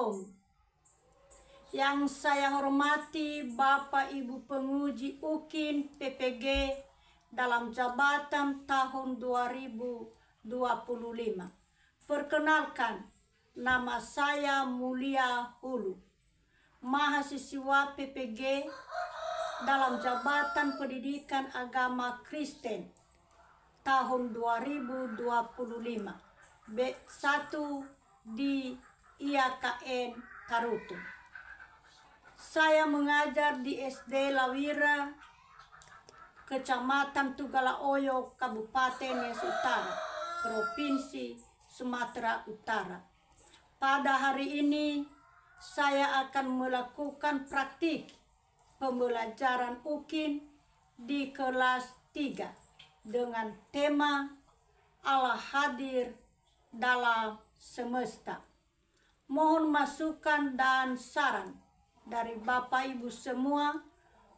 Shalom. Yang saya hormati Bapak Ibu penguji UKIN PPG dalam jabatan tahun 2025. Perkenalkan, nama saya Mulia Hulu, mahasiswa PPG dalam jabatan Pendidikan Agama Kristen tahun 2025. B1 di IAKN Karutu. Saya mengajar di SD Lawira, Kecamatan Tugalaoyo, Kabupaten Nias Utara, Provinsi Sumatera Utara. Pada hari ini saya akan melakukan praktik pembelajaran UKIN di kelas 3 dengan tema Allah hadir dalam semesta. Mohon masukan dan saran dari Bapak Ibu semua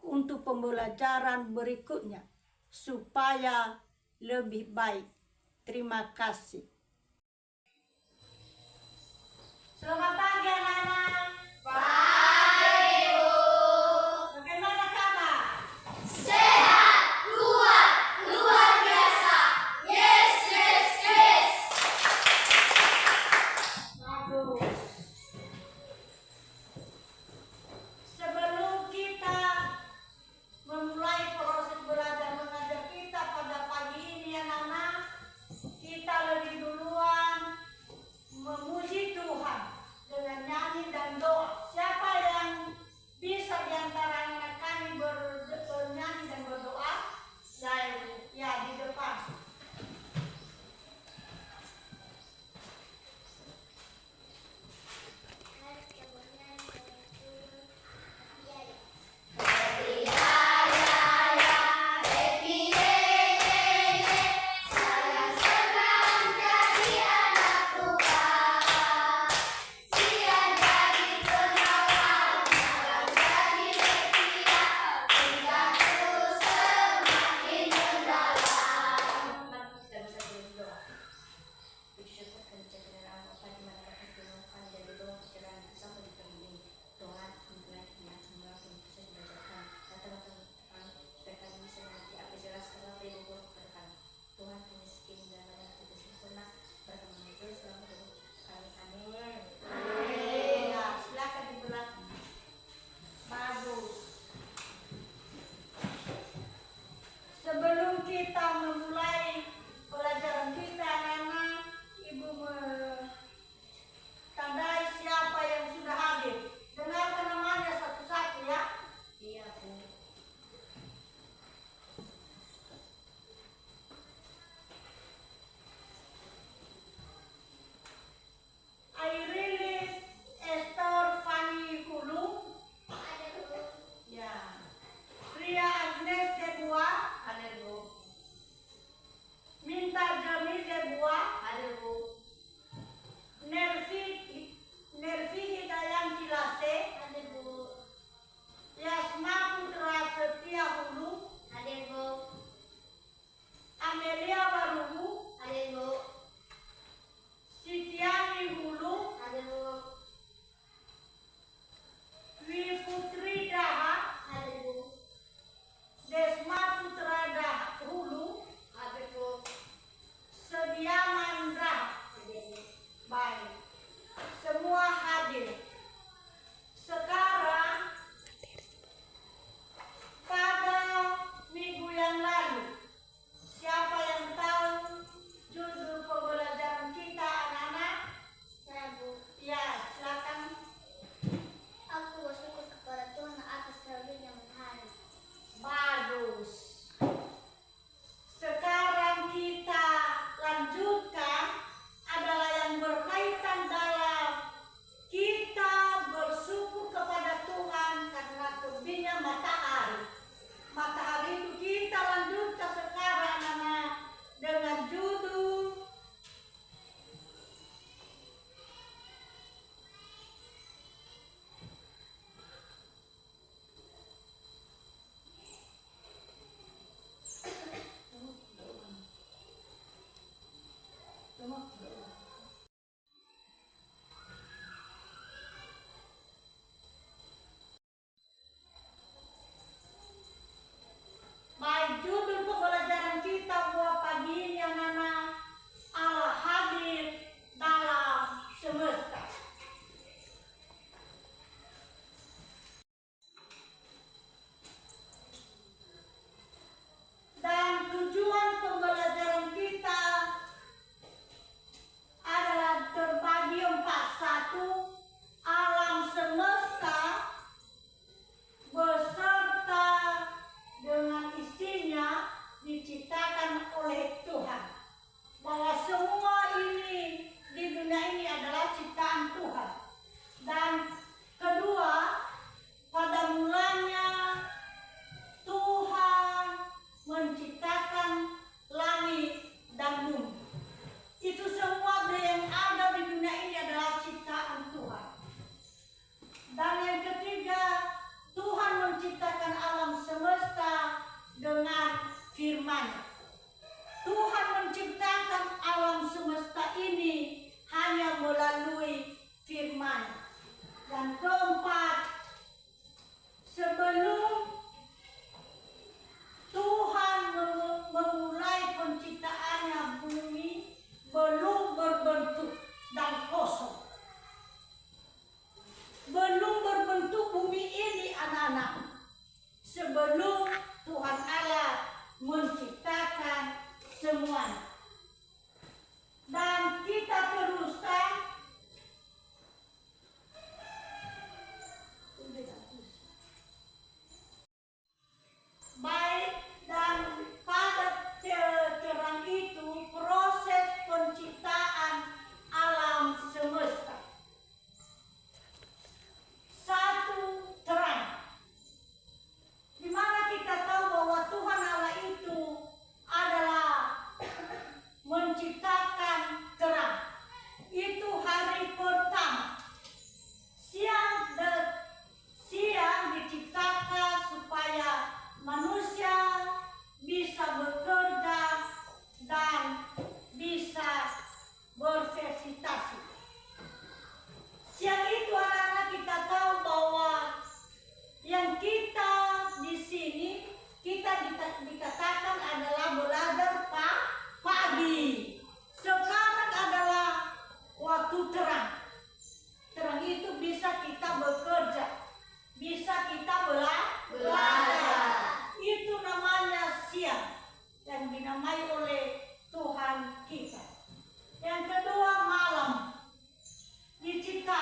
untuk pembelajaran berikutnya supaya lebih baik. Terima kasih. Selamat pagi anak-anak. Pagi, Ibu. Bagaimana kabar? Sehat, kuat, luar biasa. Yes, yes, yes. Bagus. Sebelum kita memulai proses belajar mengajar kita pada pagi ini anak-anak, kita lebih duluan memuji Tuhan dengan nyanyi dan doa. Siapa yang bisa di antara anak kami bernyanyi dan berdoa? Saya ya di depan.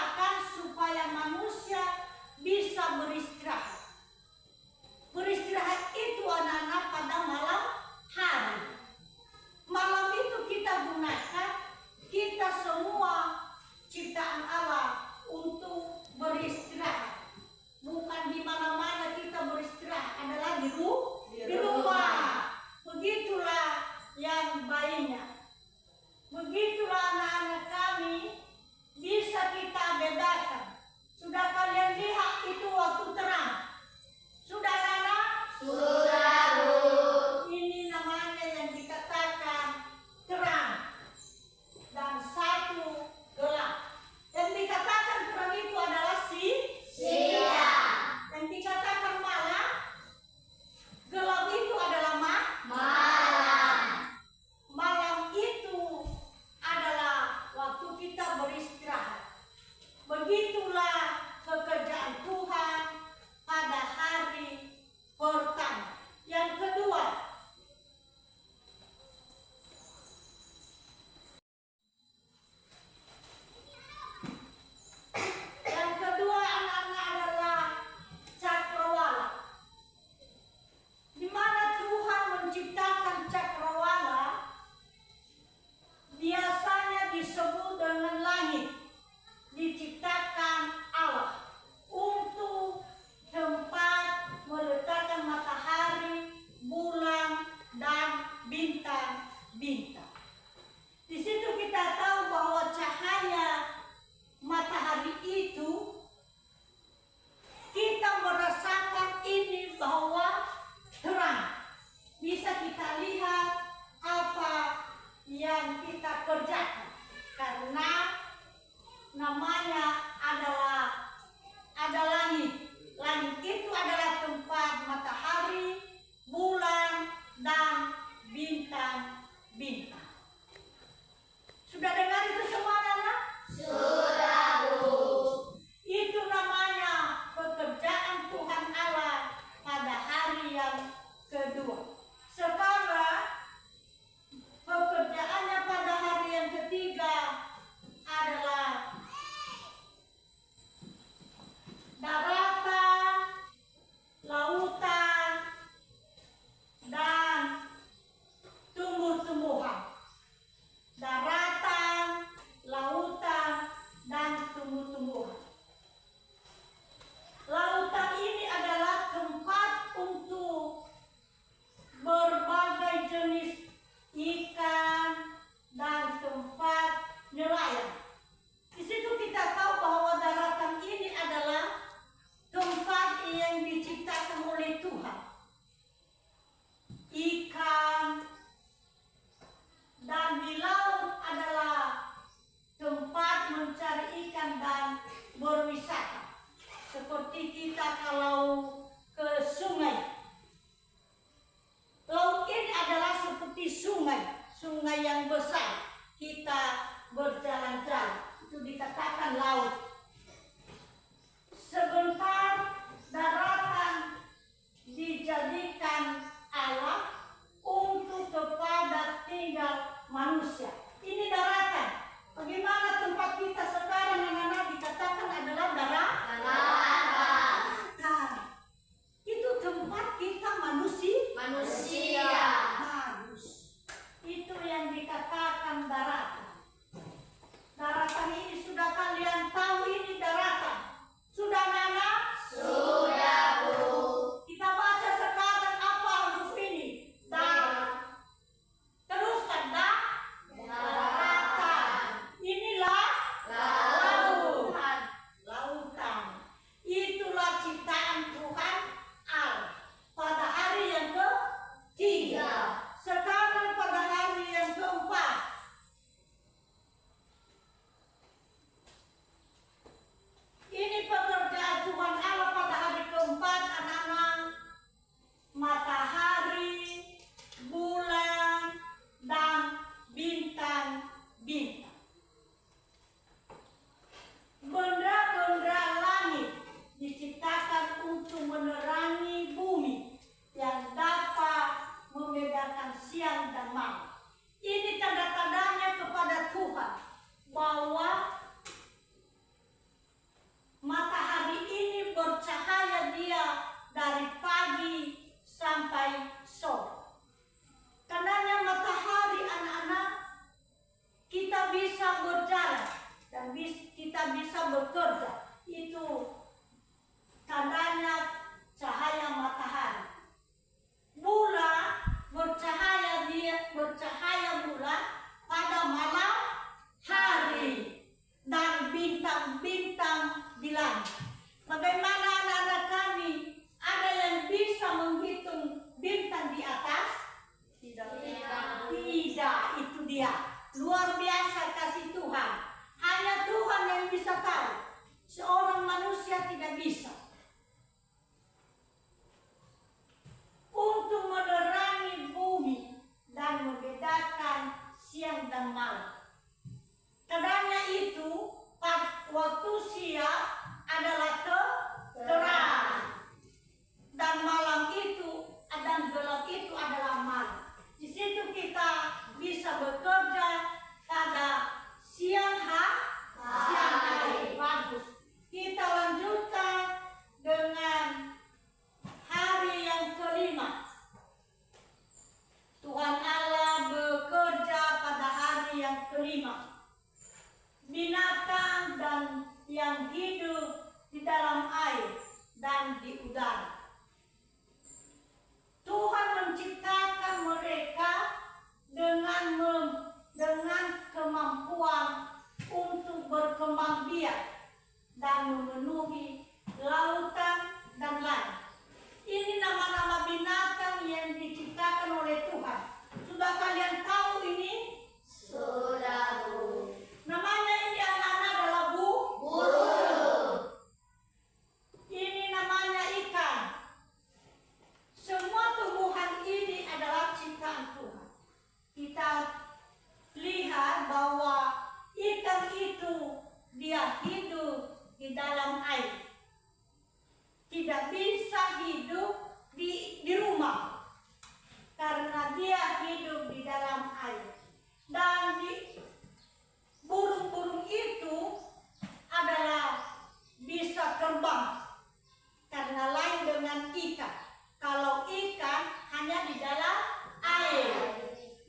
diciptakan supaya manusia bisa beristirahat. Beristirahat itu anak-anak pada malam hari. Malam itu kita gunakan, kita semua ciptaan Allah untuk beristirahat. Bukan di mana-mana kita beristirahat, adalah di rumah. Begitulah yang baiknya. Begitulah anak-anak kami bisa kita bedakan. Sudah kalian lihat itu waktu terang? Sudah anak? Sudah, Bu. Ini namanya yang dikatakan terang dan satu gelap. Yang dikatakan terang itu adalah Siang. yang dikatakan malam, gelap itu adalah Malam. malam itu adalah waktu kita beristirahat. Begitulah pekerjaan Tuhan pada hari pertama. Yang kedua, anak-anak adalah cakrawala. Di mana Tuhan menciptakan cakrawala, biasanya disebut dengan langit. Diciptakan Allah untuk tempat meletakkan matahari, bulan, dan bintang-bintang. Di situ kita tahu bahwa cahaya matahari itu kita merasakan ini bahwa terang. Bisa kita lihat apa yang kita kerjakan karena namanya ada langit. Langit itu adalah tempat matahari, bulan, dan bintang-bintang. Sudah dengar itu semua anak? Sudah, Bu. Itu namanya pekerjaan Tuhan Allah pada hari yang kedua. Sekarang pekerjaannya pada hari yang ketiga adalah daratan, lautan, dan tumbuh-tumbuhan. Daratan, lautan, dan tumbuh-tumbuhan. Lautan ini adalah tempat untuk berbagai jenis ikan dan tempat nelayan. Di situ kita tahu bahwa daratan ini adalah tempat yang diciptakan oleh Tuhan. Ikan dan di laut adalah tempat mencari ikan dan berwisata. Seperti kita kalau ke sungai. Laut ini adalah seperti sungai yang besar. Kita berjalan-jalan, itu dikatakan laut. Sebentar daratan dijadikan Allah untuk kepada tinggal manusia. Ini daratan. Bagaimana tempat kita sekarang anak-anak dikatakan adalah daratan. Itu tempat kita manusia. Bagus. Itu yang dikatakan daratan. Daratan ini sudah kalian tahu bisa bekerja. Itu tandanya cahaya matahari. Bulan bercahaya bulan pada malam hari, dan bintang-bintang di langit. Bagaimana anak-anak kami, ada yang bisa menghitung bintang di atas? Tidak, itu dia. Luar biasa kasih Tuhan. Hanya Tuhan yang bisa tahu. Seorang manusia tidak bisa. Untuk menerangi bumi dan membedakan siang dan malam. Tandanya itu, waktu siang adalah terang, dan malam itu, dan gelap itu adalah malam. Di situ kita bisa bekerja pada siang hari. Bagus. Kita lanjutkan dengan hari yang kelima. Tuhan Allah bekerja pada hari yang kelima. Binatang dan yang hidup di dalam air dan di udara. Tuhan menciptakan mereka dengan kemampuan untuk berkembang biak dan memenuhi lautan dan langit. Ini nama-nama binatang yang diciptakan oleh Tuhan. Sudah kalian tahu ini? Sudah, Bu. Namanya ini anak-anak adalah Burung. ini namanya ikan. Semua tumbuhan ini adalah ciptaan Tuhan. Kita lihat bahwa ikan itu dia hidup di dalam air. Tidak bisa hidup di rumah karena dia hidup di dalam air. Dan burung-burung itu adalah bisa terbang karena lain dengan ikan. Kalau ikan hanya di dalam air,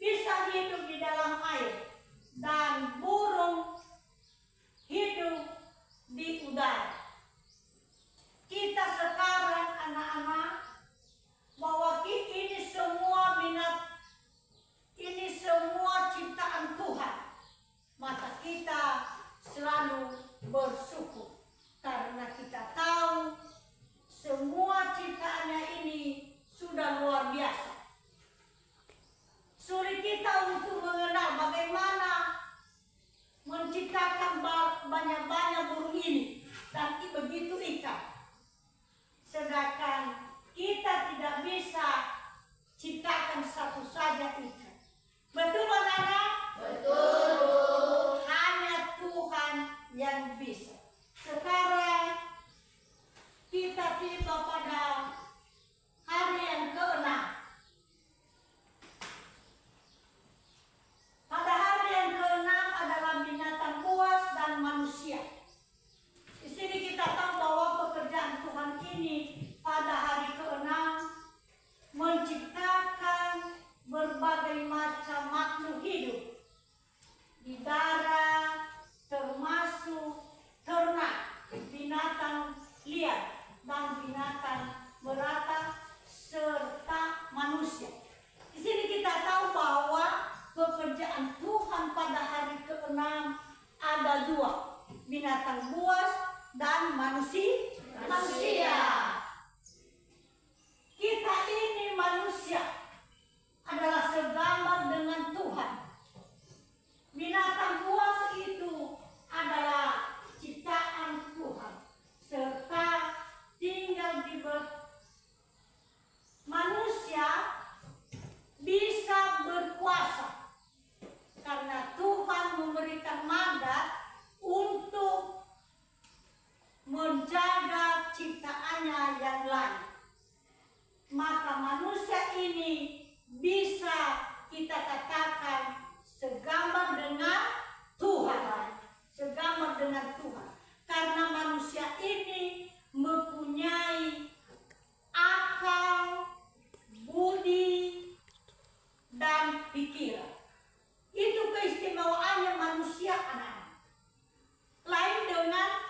bisa hidup di dalam air, dan burung hidup di udara. Kita sekarang anak-anak, bahwa ini semua ini semua ciptaan Tuhan, maka kita selalu bersyukur karena kita tahu semua ciptaannya ini sudah luar biasa. Sulit kita untuk mengenal bagaimana menciptakan banyak-banyak burung ini dan begitu ikan. Sedangkan kita tidak bisa ciptakan satu saja ikan. Betul anak-anak? Betul. Hanya Tuhan yang bisa. Sekarang kita tiba pada hari yang ke-6. Pada hari yang ke-6 adalah binatang buas dan manusia. Di sini kita tahu bahwa pekerjaan Tuhan ini pada hari ke-6 menciptakan berbagai macam makhluk hidup di darat, termasuk ternak, binatang liar, dan binatang merata serta manusia. Di sini kita tahu bahwa pekerjaan Tuhan pada hari ke-6 ada dua, binatang buas dan manusia. Kita ini manusia adalah segambar dengan Tuhan. Binatang buas itu adalah ciptaan Tuhan serta tinggal di manusia bisa berkuasa karena Tuhan memberikan mandat untuk menjaga ciptaannya yang lain. Maka manusia ini bisa kita katakan segambar dengan Tuhan. Segambar dengan Tuhan. Karena manusia ini mempunyai akal, budi, dan pikiran. Itu keistimewaannya manusia anak-anak. Lain dengan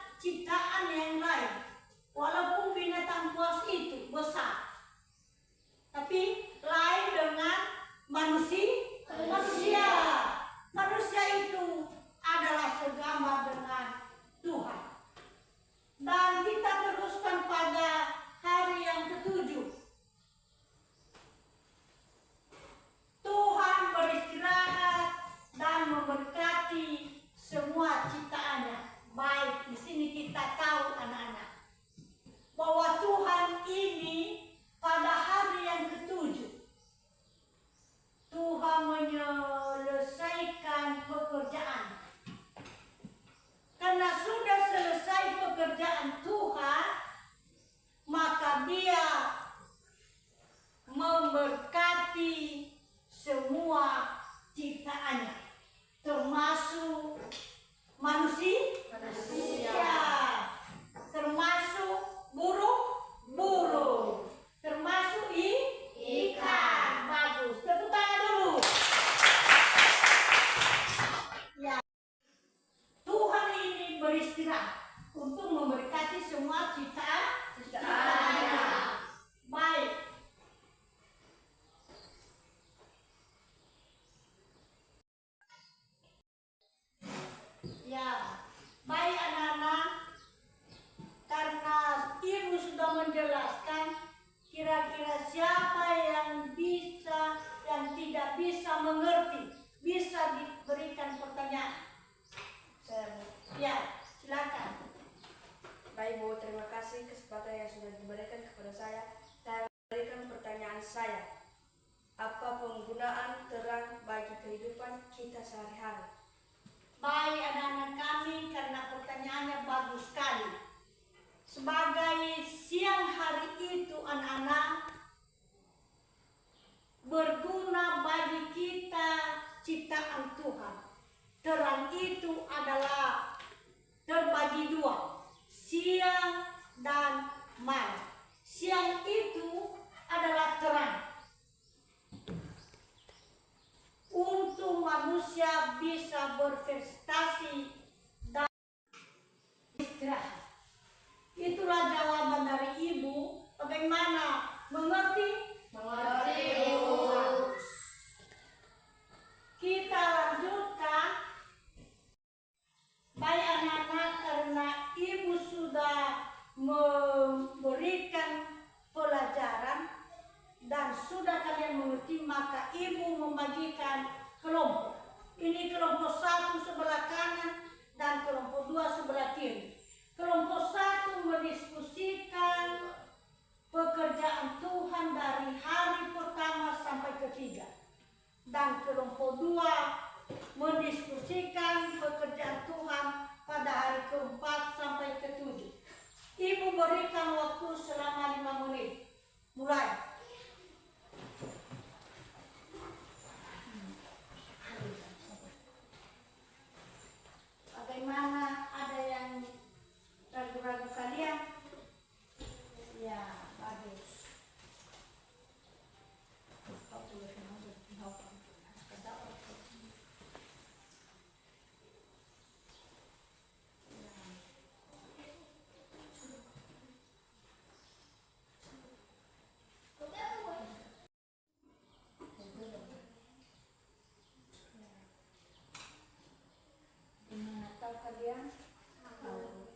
mau terima kasih kesempatan yang sudah diberikan kepada saya. Saya memberikan pertanyaan saya. Apa penggunaan terang bagi kehidupan kita sehari-hari? Baik anak-anak kami, karena pertanyaannya bagus sekali. Sebagai siang hari itu anak-anak berguna bagi kita ciptaan Tuhan. Terang itu adalah terbagi dua, siang dan malam. Siang itu adalah terang untuk manusia bisa berprestasi dan istirahat. Itulah jawaban dari ibu. Bagaimana? Mengerti? Mengerti, Bu. Kita lanjutkan. Baik anak-anak, karena ibu sudah memberikan pelajaran dan sudah kalian mengerti, maka ibu membagikan kelompok. Ini kelompok 1 sebelah kanan dan kelompok 2 sebelah kiri. Kelompok 1 mendiskusikan pekerjaan Tuhan dari hari pertama sampai ketiga. Dan kelompok 2 mendiskusikan pekerjaan Tuhan pada hari keempat sampai ketujuh. Ibu berikan waktu selama 5 menit. Mulai. Bagaimana, ada yang ragu-ragu kalian? Ya, bagus. Gimana, tahu kalian? Tahu.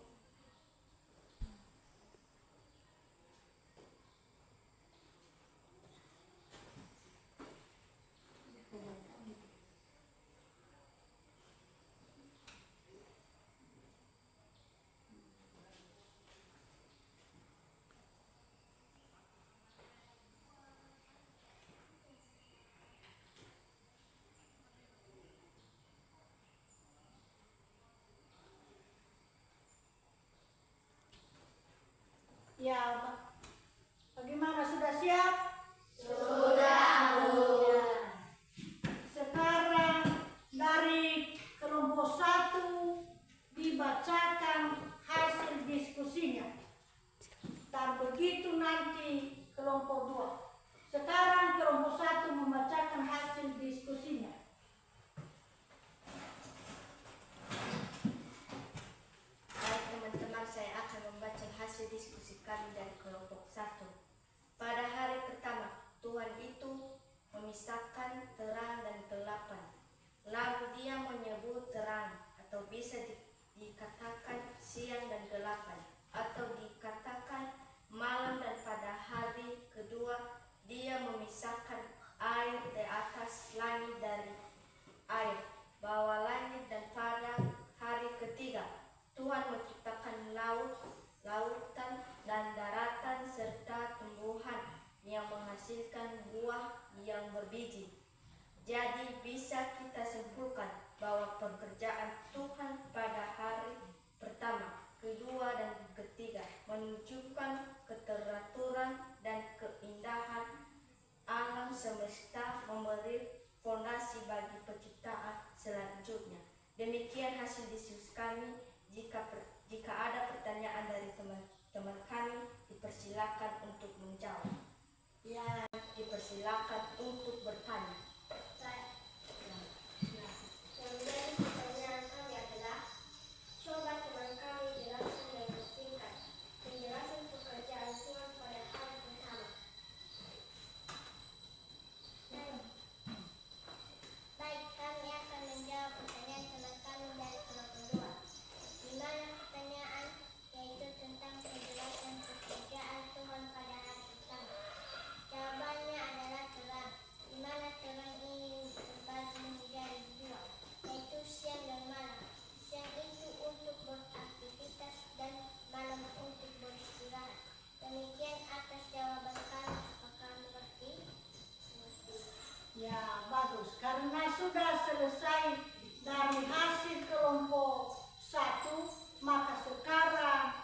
Ya, bagaimana, sudah siap? Sudah, Bu. Ya. Sekarang dari kelompok 1 dibacakan hasil diskusinya. Dan begitu nanti kelompok 2. Sekarang kelompok 1 membacakan hasil diskusinya. Baik teman-teman, saya akan membaca hasil diskusi kami dari kelompok 1. Pada hari pertama, Tuhan itu memisahkan terang dan kegelapan. Lalu dia menyebut terang, atau bisa dikatakan siang dan kegelapan, atau dikatakan malam. Dan pada hari kedua, dia memisahkan air di atas langit dari air bawah langit. Dan pada hari ketiga, Tuhan menciptakan laut, lautan, dan daratan, serta tumbuhan yang menghasilkan buah yang berbiji. Jadi bisa kita simpulkan bahwa pekerjaan Tuhan pada hari pertama, kedua, dan ketiga menunjukkan keteraturan dan keindahan alam semesta, memberi fondasi bagi penciptaan selanjutnya. Demikian hasil diskusi kami. Jika ada pertanyaan dari teman-teman kami, dipersilakan untuk menjawab. Ya, Dipersilakan untuk bertanya. Yang menjadi pertanyaan kami adalah, coba teman kami jelaskan dengan singkat penjelasan pekerjaan Tuhan pada hari pertama. Baik, kami akan menjawab pertanyaan teman kami dari kelompok 2. Di mana pertanyaan yaitu tentang penjelasan pekerjaan Tuhan pada hari pertama. Jawabannya adalah terang. bagus. Karena sudah selesai dari hasil kelompok 1, maka sekarang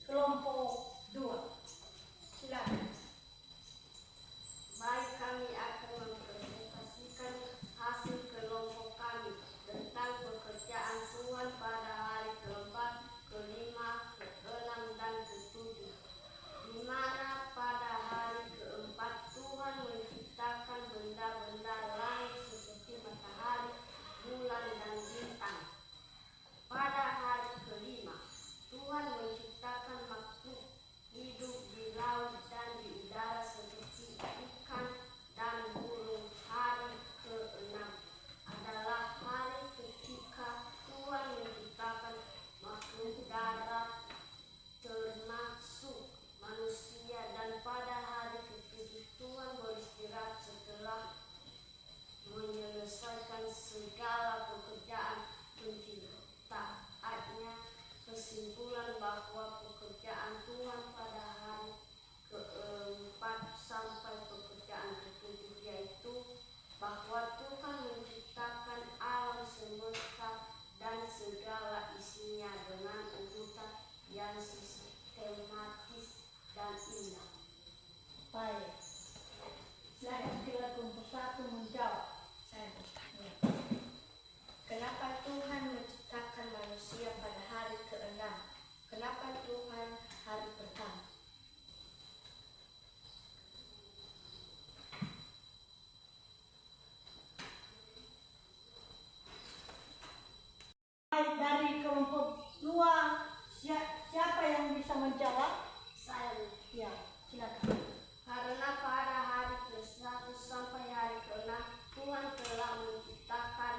kelompok 2. Silakan. Baik, kami akan mempresentasikan hasil kelompok kami tentang pekerjaan Tuhan pada hari ke-4, ke-5, ke-6, dan ke-7. Di mana pada hari ke-4 Tuhan menciptakan benda-benda langit seperti matahari, bulan, dan bintang. Pada hari ke-5 Tuhan menciptakan makhluk hidup di laut dan di udara seperti ikan dan burung. Hari ke-6 adalah hari ketika Tuhan menciptakan makhluk darat termasuk manusia, dan pada hari ke-7 Tuhan beristirahat setelah menyelesaikan segala pekerjaan penciptaannya. Kesimpulan bahwa pekerjaan Tuhan pada hari ke-4 sampai pekerjaan ke-7 yaitu bahwa Tuhan menciptakan alam semesta dan segala isinya dengan urutan yang sistematis dan indah. Baik. Silakan bila kelompok 1 menjawab. Saya bertanya, kenapa Tuhan menciptakan manusia pada hari ke-6? Kenapa Tuhan hari pertama? Baik, dari kelompok 2, siapa yang bisa menjawab? Saya Ya, silakan. karena pada hari ke-1 sampai hari ke-6 Tuhan telah menciptakan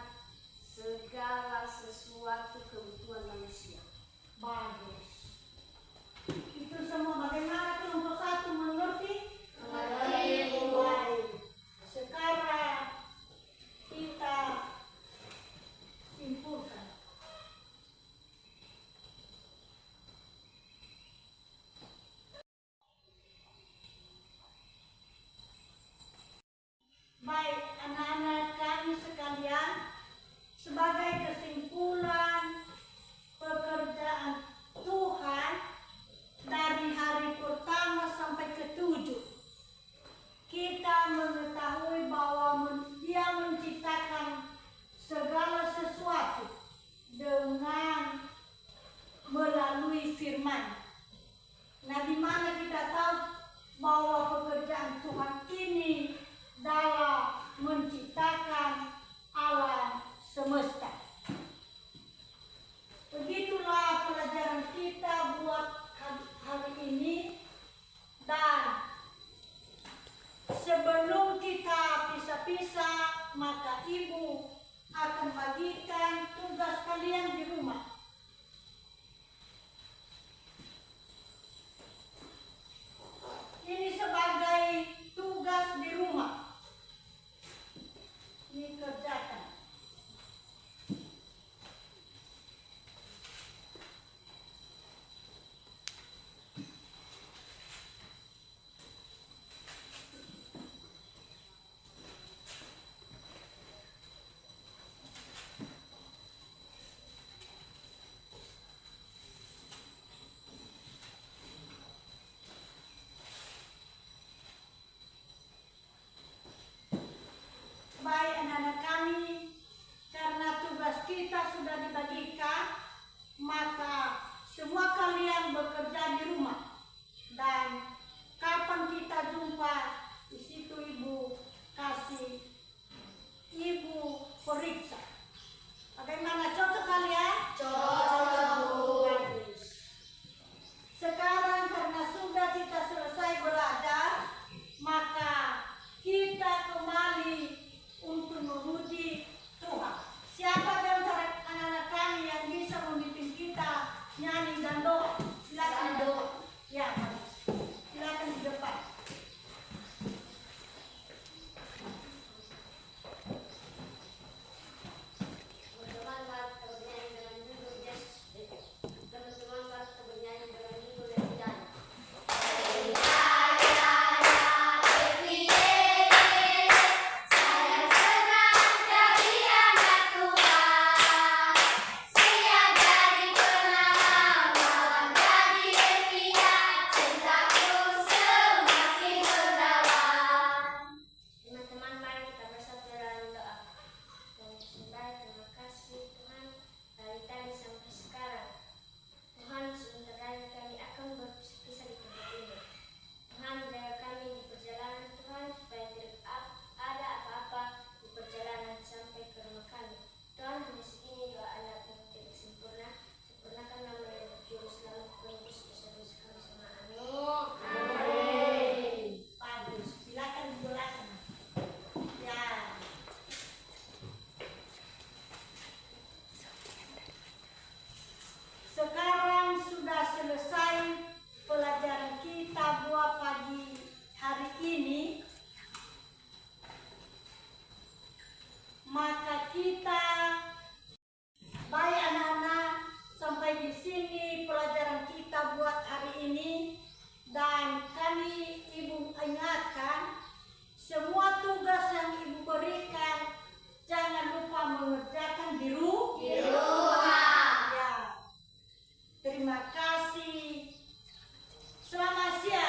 segala sesuatu kebutuhan manusia. Bagus. Itu semua bagaimana kelompok 1 mengerti? Mengerti, Bu. Baik. Sekarang kita simpulkan. Baik, anak-anak kami sekalian, sebagai kesimpulan pekerjaan Tuhan dari hari pertama sampai ke-7, kita mengetahui bahwa Dia menciptakan segala sesuatu dengan melalui firman. Nah, di mana kita tahu bahwa pekerjaan Tuhan ini dalam menciptakan alam semesta. Begitulah pelajaran kita buat hari ini, dan sebelum kita pisah-pisah, maka ibu akan bagikan tugas kalian di rumah. Ini sebagai tugas di rumah. Ini kerjakan. Baik anak-anak kami, karena tugas kita sudah dibagikan, maka semua kalian bekerja di rumah. Dan kapan kita jumpa, di situ ibu kasih, ibu periksa. Bagaimana, cocok kalian? Cocok, Bu. Bagus. Sekarang karena sudah kita selesai belajar, maka kita kembali untuk memuji Tuhan. Siapa di antara anak-anak kami yang bisa memimpin kita nyanyi dan doa? Silakan doa. Ya, silakan di depan. Teman-teman, bernyanyi dengan judul Selamat siang.